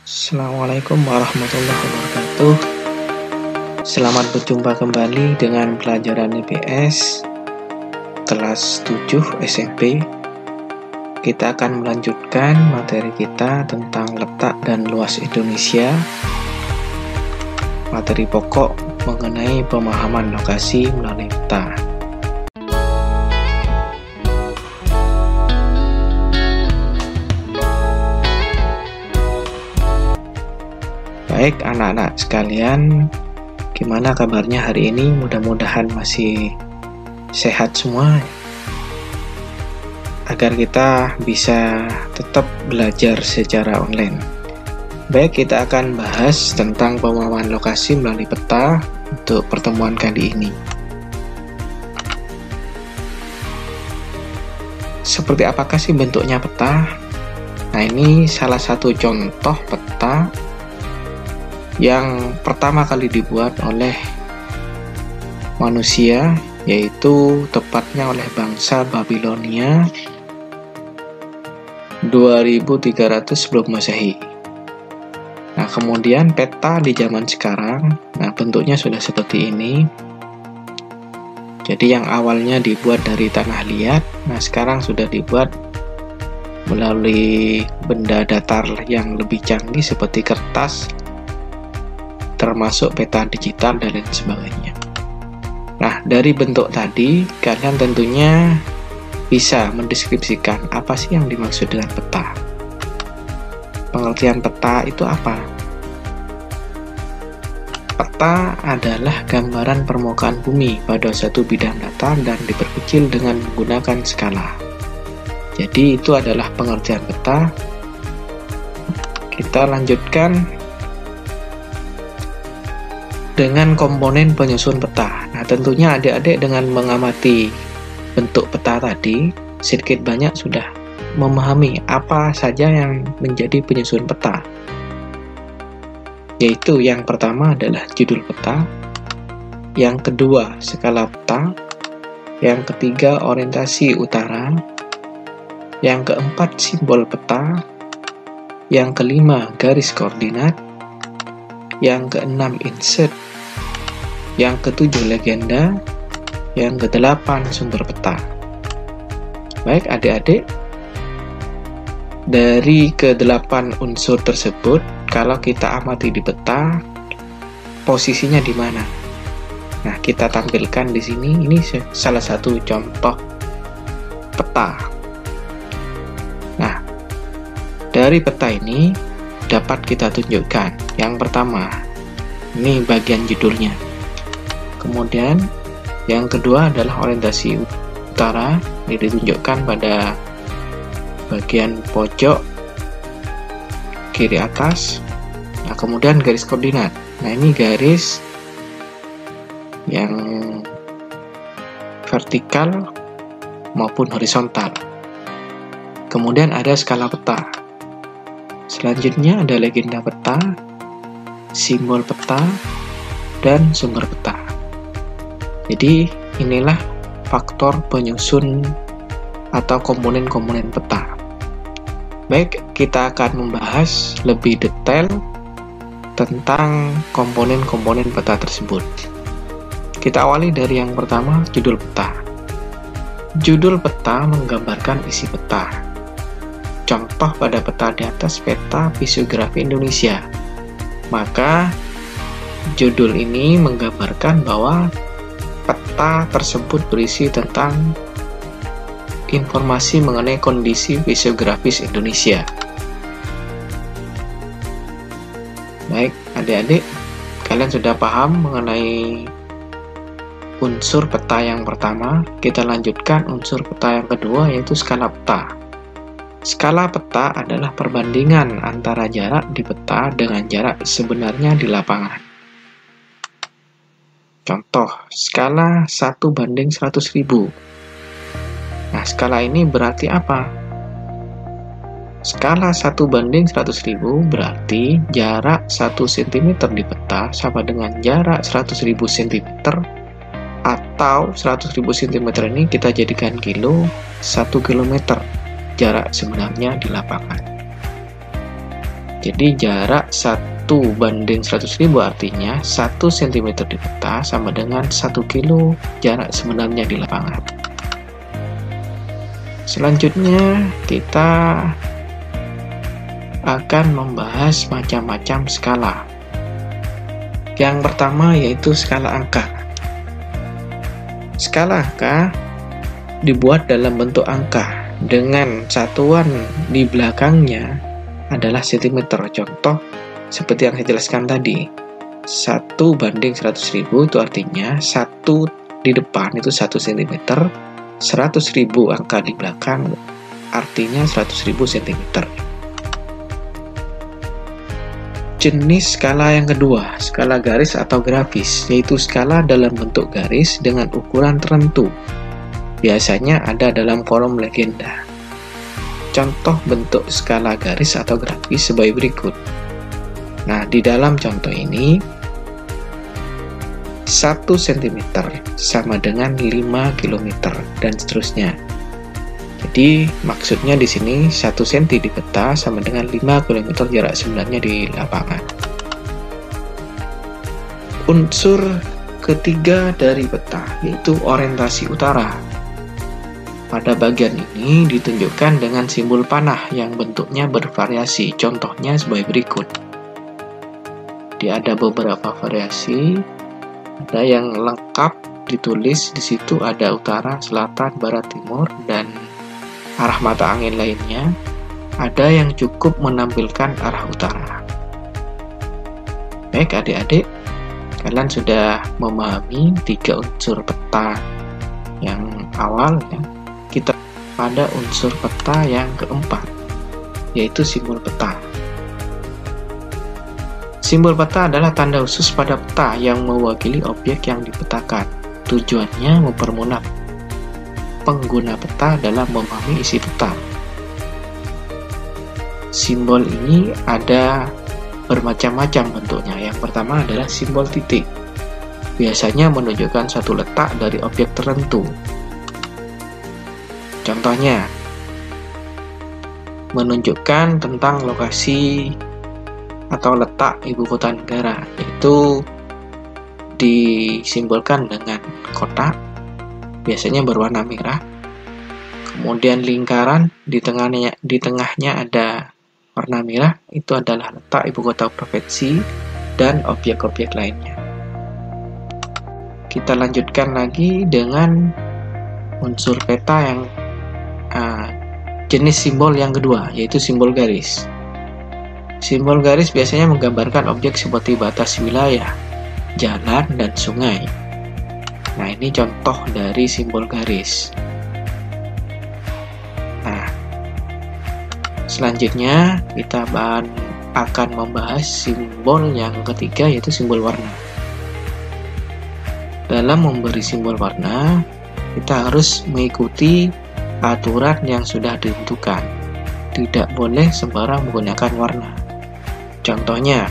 Assalamualaikum warahmatullahi wabarakatuh. Selamat berjumpa kembali dengan pelajaran IPS kelas 7 SMP. Kita akan melanjutkan materi kita tentang letak dan luas Indonesia. Materi pokok mengenai pemahaman lokasi melalui peta. Baik anak-anak sekalian, gimana kabarnya hari ini? Mudah-mudahan masih sehat semua, agar kita bisa tetap belajar secara online. Baik, kita akan bahas tentang pemahaman lokasi melalui peta untuk pertemuan kali ini. Seperti apakah sih bentuknya peta? Nah, ini salah satu contoh peta yang pertama kali dibuat oleh manusia, yaitu tepatnya oleh bangsa Babilonia 2300 sebelum Masehi. Nah, kemudian peta di zaman sekarang, nah bentuknya sudah seperti ini. Jadi yang awalnya dibuat dari tanah liat, nah sekarang sudah dibuat melalui benda datar yang lebih canggih seperti kertas, termasuk peta digital dan lain sebagainya. Nah, dari bentuk tadi, kalian tentunya bisa mendeskripsikan apa sih yang dimaksud dengan peta. Pengertian peta itu apa? Peta adalah gambaran permukaan bumi pada suatu bidang datar dan diperkecil dengan menggunakan skala. Jadi itu adalah pengertian peta. Kita lanjutkan dengan komponen penyusun peta. Nah, tentunya adik-adik dengan mengamati bentuk peta tadi, sedikit banyak sudah memahami apa saja yang menjadi penyusun peta. Yaitu yang pertama adalah judul peta, yang kedua skala peta, yang ketiga orientasi utara, yang keempat simbol peta, yang kelima garis koordinat, yang keenam insert, yang ketujuh legenda, yang kedelapan sumber peta. Baik adik-adik, dari kedelapan unsur tersebut, kalau kita amati di peta, posisinya di mana? Nah, kita tampilkan di sini. Ini salah satu contoh peta. Nah, dari peta ini dapat kita tunjukkan. Yang pertama, ini bagian judulnya. Kemudian yang kedua adalah orientasi utara, ini ditunjukkan pada bagian pojok kiri atas. Nah, kemudian garis koordinat. Nah, ini garis yang vertikal maupun horizontal. Kemudian ada skala peta. Selanjutnya ada legenda peta, simbol peta, dan sumber peta. Jadi inilah faktor penyusun atau komponen-komponen peta. Baik, kita akan membahas lebih detail tentang komponen-komponen peta tersebut. Kita awali dari yang pertama, judul peta. Judul peta menggambarkan isi peta. Contoh pada peta di atas, peta fisiografi Indonesia. Maka judul ini menggambarkan bahwa peta tersebut berisi tentang informasi mengenai kondisi fisiografis Indonesia. Baik, adik-adik, kalian sudah paham mengenai unsur peta yang pertama. Kita lanjutkan unsur peta yang kedua, yaitu skala peta. Skala peta adalah perbandingan antara jarak di peta dengan jarak sebenarnya di lapangan. Contoh, skala 1:100.000. Nah, skala ini berarti apa? Skala 1:100.000 berarti jarak 1 cm di peta sama dengan jarak 100.000 cm, atau 100.000 cm ini kita jadikan kilo, 1 km jarak sebenarnya di lapangan. Jadi jarak 1 banding 100.000 artinya 1 cm di peta sama dengan 1 kilo jarak sebenarnya di lapangan. Selanjutnya kita akan membahas macam-macam skala. Yang pertama yaitu skala angka. Skala angka dibuat dalam bentuk angka dengan satuan di belakangnya adalah cm. Contoh seperti yang saya jelaskan tadi, 1 banding 100.000 itu artinya 1 di depan itu 1 cm, 100.000 angka di belakang artinya 100.000 cm. Jenis skala yang kedua, skala garis atau grafis, yaitu skala dalam bentuk garis dengan ukuran tertentu. Biasanya ada dalam kolom legenda. Contoh bentuk skala garis atau grafis sebagai berikut. Nah, di dalam contoh ini 1 cm sama dengan 5 km dan seterusnya. Jadi maksudnya di sini 1 cm di peta sama dengan 5 km jarak sebenarnya di lapangan. Unsur ketiga dari peta yaitu orientasi utara. Pada bagian ini ditunjukkan dengan simbol panah yang bentuknya bervariasi. Contohnya sebagai berikut. Ada beberapa variasi, ada yang lengkap ditulis di situ ada utara, selatan, barat, timur, dan arah mata angin lainnya. Ada yang cukup menampilkan arah utara. Baik adik-adik, kalian sudah memahami 3 unsur peta yang awal ya. Kita pada unsur peta yang keempat, yaitu simbol peta. Simbol peta adalah tanda khusus pada peta yang mewakili objek yang dipetakan. Tujuannya mempermudah pengguna peta dalam memahami isi peta. Simbol ini ada bermacam-macam bentuknya. Yang pertama adalah simbol titik. Biasanya menunjukkan suatu letak dari objek tertentu. Contohnya, menunjukkan tentang lokasi atau letak ibu kota negara, yaitu disimbolkan dengan kotak, biasanya berwarna merah. Kemudian lingkaran di tengahnya ada warna merah, itu adalah letak ibu kota provinsi dan objek-objek lainnya. Kita lanjutkan lagi dengan unsur peta yang jenis simbol yang kedua, yaitu simbol garis. Simbol garis biasanya menggambarkan objek seperti batas wilayah, jalan, dan sungai. Nah, ini contoh dari simbol garis. Nah, selanjutnya kita akan membahas simbol yang ketiga, yaitu simbol warna. Dalam memberi simbol warna, kita harus mengikuti aturan yang sudah ditentukan. Tidak boleh sembarang menggunakan warna. Contohnya,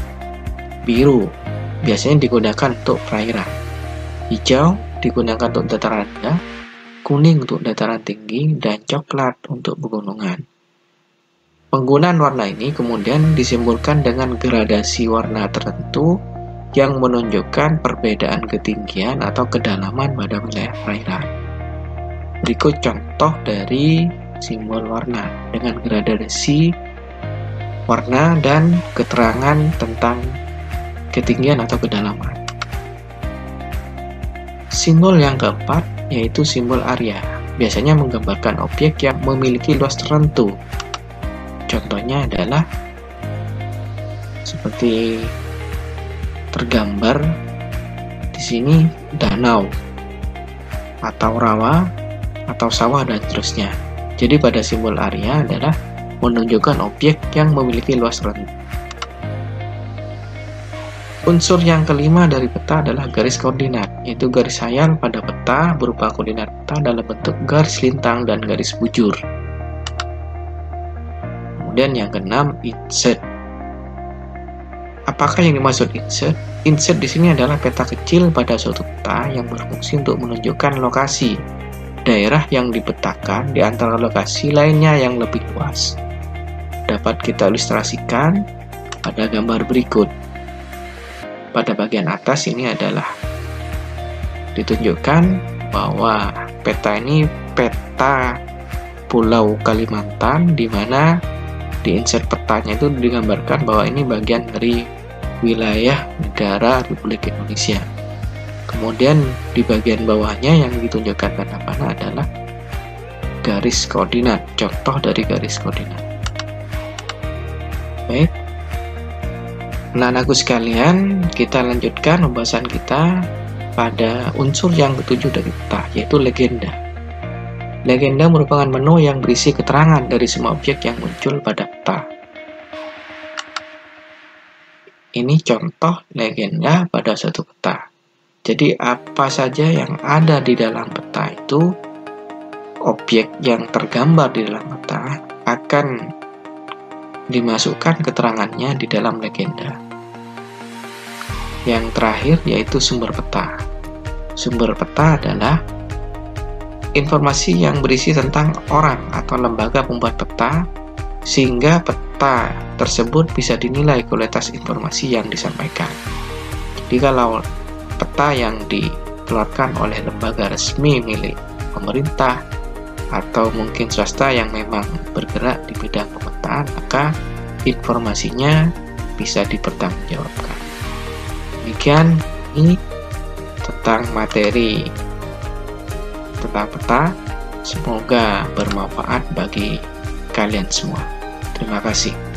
biru biasanya digunakan untuk perairan, hijau digunakan untuk dataran rendah, kuning untuk dataran tinggi, dan coklat untuk pegunungan. Penggunaan warna ini kemudian disimbolkan dengan gradasi warna tertentu yang menunjukkan perbedaan ketinggian atau kedalaman pada wilayah perairan. Berikut contoh dari simbol warna dengan gradasi warna dan keterangan tentang ketinggian atau kedalaman. Simbol yang keempat yaitu simbol area. Biasanya menggambarkan objek yang memiliki luas tertentu. Contohnya adalah seperti tergambar di sini danau atau rawa atau sawah dan seterusnya. Jadi pada simbol area adalah menunjukkan objek yang memiliki luas tertentu. Unsur yang kelima dari peta adalah garis koordinat, yaitu garis hayal pada peta berupa koordinat peta dalam bentuk garis lintang dan garis bujur. Kemudian yang keenam, insert. Apakah yang dimaksud insert? Insert di sini adalah peta kecil pada suatu peta yang berfungsi untuk menunjukkan lokasi daerah yang dipetakan di antara lokasi lainnya yang lebih luas. Dapat kita ilustrasikan pada gambar berikut. Pada bagian atas ini adalah ditunjukkan bahwa peta ini peta Pulau Kalimantan, di mana di insert petanya itu digambarkan bahwa ini bagian dari wilayah negara Republik Indonesia. Kemudian di bagian bawahnya yang ditunjukkan tanda panah adalah garis koordinat, contoh dari garis koordinat. Baik, anak-anakku sekalian, kita lanjutkan pembahasan kita pada unsur yang ketujuh dari peta, yaitu legenda. Legenda merupakan menu yang berisi keterangan dari semua objek yang muncul pada peta. Ini contoh legenda pada suatu peta. Jadi apa saja yang ada di dalam peta itu, objek yang tergambar di dalam peta akan dimasukkan keterangannya di dalam legenda. Yang terakhir yaitu sumber peta. Sumber peta adalah informasi yang berisi tentang orang atau lembaga pembuat peta, sehingga peta tersebut bisa dinilai kualitas informasi yang disampaikan. Jadi kalau peta yang dikeluarkan oleh lembaga resmi milik pemerintah atau mungkin swasta yang memang bergerak di bidang pemetaan, maka informasinya bisa dipertanggungjawabkan. Demikian ini tentang materi tentang peta. Semoga bermanfaat bagi kalian semua. Terima kasih.